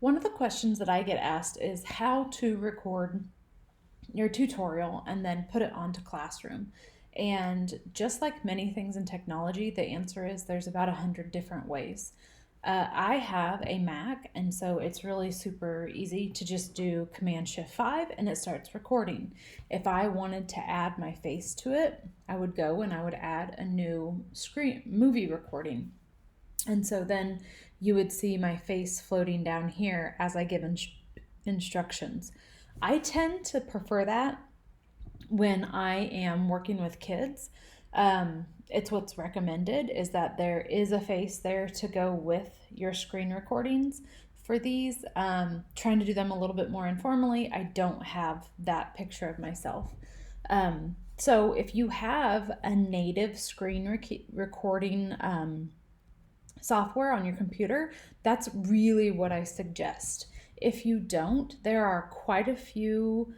One of the questions that I get asked is how to record your tutorial and then put it onto Classroom. And just like many things in technology, the answer is there's about 100 different ways. I have a Mac, and so it's really super easy to just do Command Shift 5 and it starts recording. If I wanted to add my face to it, I would go and I would add a new screen movie recording. And so then you would see my face floating down here as I give instructions. I tend to prefer that when I am working with kids. It's what's recommended is that there is a face there to go with your screen recordings for these. Trying to do them a little bit more informally, I don't have that picture of myself. So if you have a native screen recording software on your computer, that's really what I suggest. If you don't, there are quite a few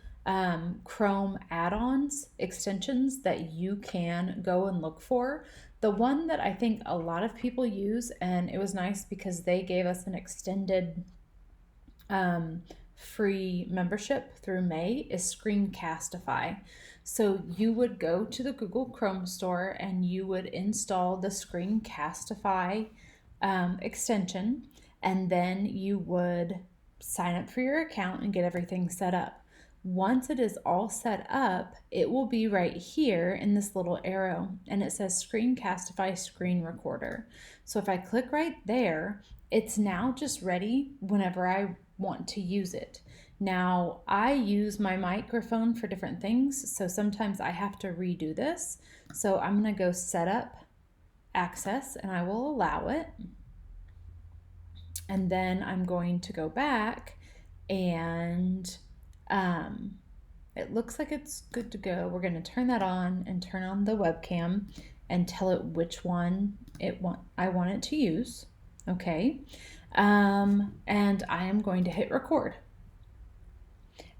Chrome add-ons, extensions that you can go and look for. The one that I think a lot of people use, and it was nice because they gave us an extended free membership through May, is Screencastify. So you would go to the Google Chrome store and you would install the Screencastify extension, and then you would sign up for your account and get everything set up. Once it is all set up, it will be right here in this little arrow, and it says Screencastify Screen Recorder. So if I click right there, it's now just ready whenever I want to use it. Now, I use my microphone for different things, so sometimes I have to redo this. So I'm going to go set up access and I will allow it. And then I'm going to go back and it looks like it's good to go. We're going to turn that on and turn on the webcam and tell it which one I want it to use. Okay. And I am going to hit record.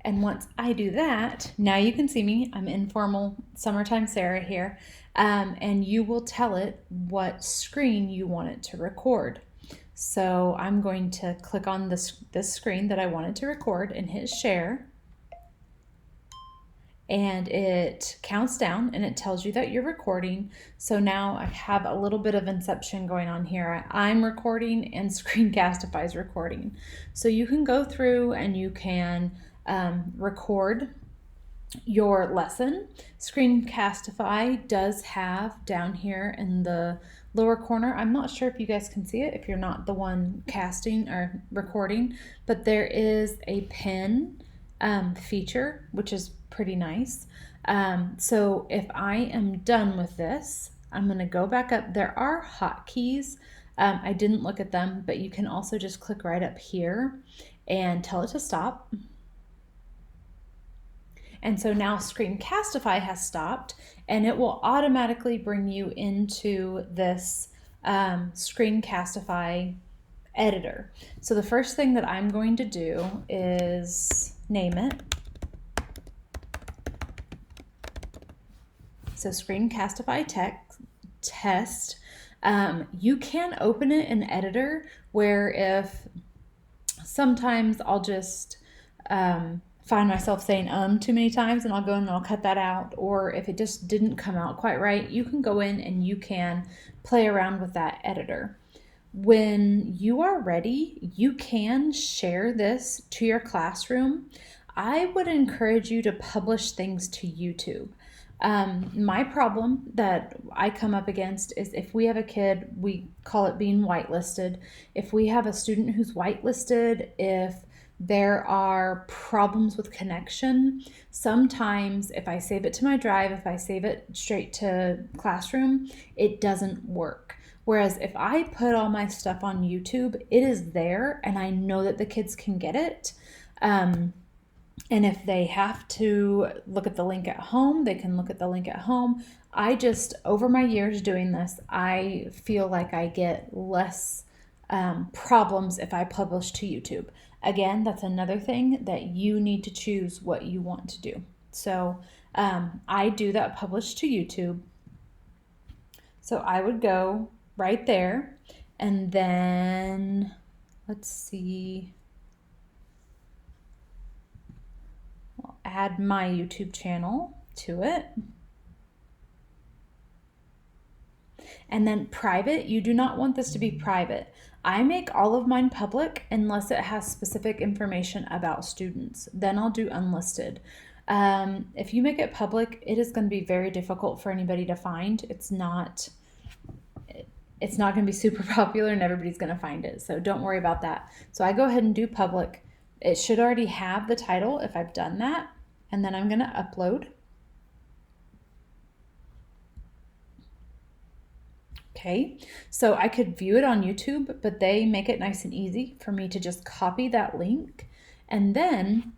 And once I do that, now you can see me. I'm informal summertime Sarah here. And you will tell it what screen you want it to record. So I'm going to click on this screen that I wanted to record and hit share. And it counts down and it tells you that you're recording. So now I have a little bit of inception going on here. I'm recording and Screencastify is recording. So you can go through and you can record your lesson. Screencastify does have down here in the lower corner, I'm not sure if you guys can see it if you're not the one casting or recording, but there is a pin feature, which is pretty nice. So if I am done with this, I'm going to go back up. There are hotkeys. I didn't look at them, but you can also just click right up here and tell it to stop. And so now Screencastify has stopped, and it will automatically bring you into this Screencastify editor. So the first thing that I'm going to do is name it. So Screencastify test. You can open it in editor where if sometimes I'll just find myself saying too many times and I'll go and I'll cut that out, or if it just didn't come out quite right, you can go in and you can play around with that editor. When you are ready, you can share this to your classroom. I would encourage you to publish things to YouTube. My problem that I come up against is if we have a kid, we call it being whitelisted. If we have a student who's whitelisted, if there are problems with connection, sometimes if I save it to my drive, if I save it straight to Classroom, it doesn't work. Whereas if I put all my stuff on YouTube, it is there and I know that the kids can get it. And if they have to look at the link at home, they can look at the link at home. I just, over my years doing this, I feel like I get less problems if I publish to YouTube. Again, that's another thing that you need to choose what you want to do. So I do that publish to YouTube. So I would go right there and then let's see. add my YouTube channel to it. And then private, you do not want this to be private. I make all of mine public unless it has specific information about students. Then I'll do unlisted. If you make it public, it is going to be very difficult for anybody to find. It's not going to be super popular and everybody's going to find it. So don't worry about that. So I go ahead and do public. It should already have the title if I've done that. And then I'm going to upload. Okay, so I could view it on YouTube, but they make it nice and easy for me to just copy that link. And then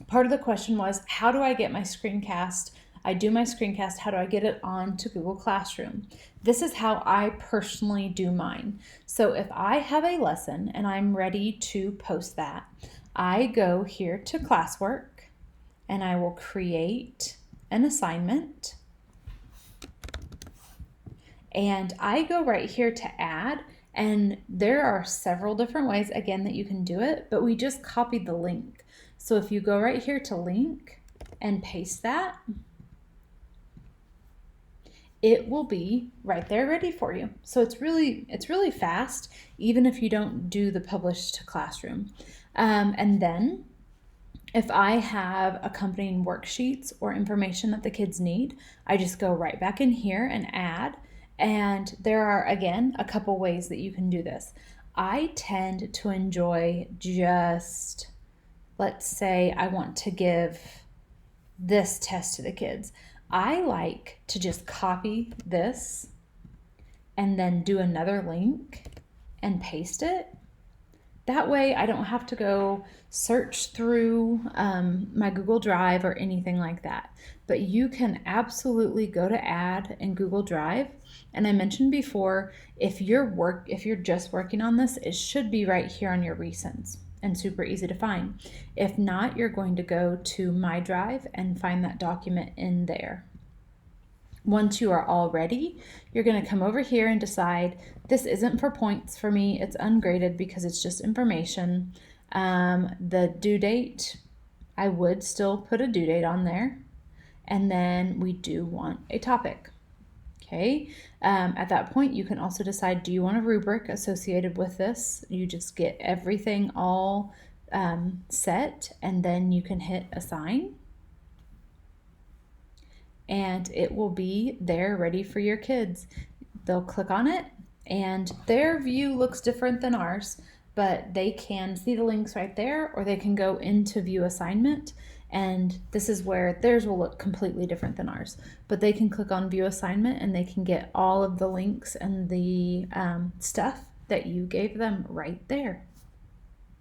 part of the question was, how do I get my screencast? I do my screencast, how do I get it onto Google Classroom? This is how I personally do mine. So if I have a lesson and I'm ready to post that, I go here to classwork and I will create an assignment. And I go right here to add, and there are several different ways, again, that you can do it, but we just copied the link. So if you go right here to link and paste that, it will be right there ready for you. So it's really fast, even if you don't do the publish to classroom. And then if I have accompanying worksheets or information that the kids need, I just go right back in here and add. And there are, again, a couple ways that you can do this. I tend to enjoy just, let's say I want to give this test to the kids. I like to just copy this and then do another link and paste it. That way I don't have to go search through my Google Drive or anything like that. But you can absolutely go to add in Google Drive. And I mentioned before, if you're just working on this, it should be right here on your recents and super easy to find. If not, you're going to go to My Drive and find that document in there. Once you are all ready, you're going to come over here and decide, this isn't for points for me, it's ungraded because it's just information. The due date, I would still put a due date on there. And then we do want a topic. Okay, at that point, you can also decide, do you want a rubric associated with this? You just get everything all set, and then you can hit assign. And it will be there ready for your kids. They'll click on it, and their view looks different than ours, but they can see the links right there, or they can go into view assignment. And this is where theirs will look completely different than ours. But they can click on view assignment and they can get all of the links and the stuff that you gave them right there.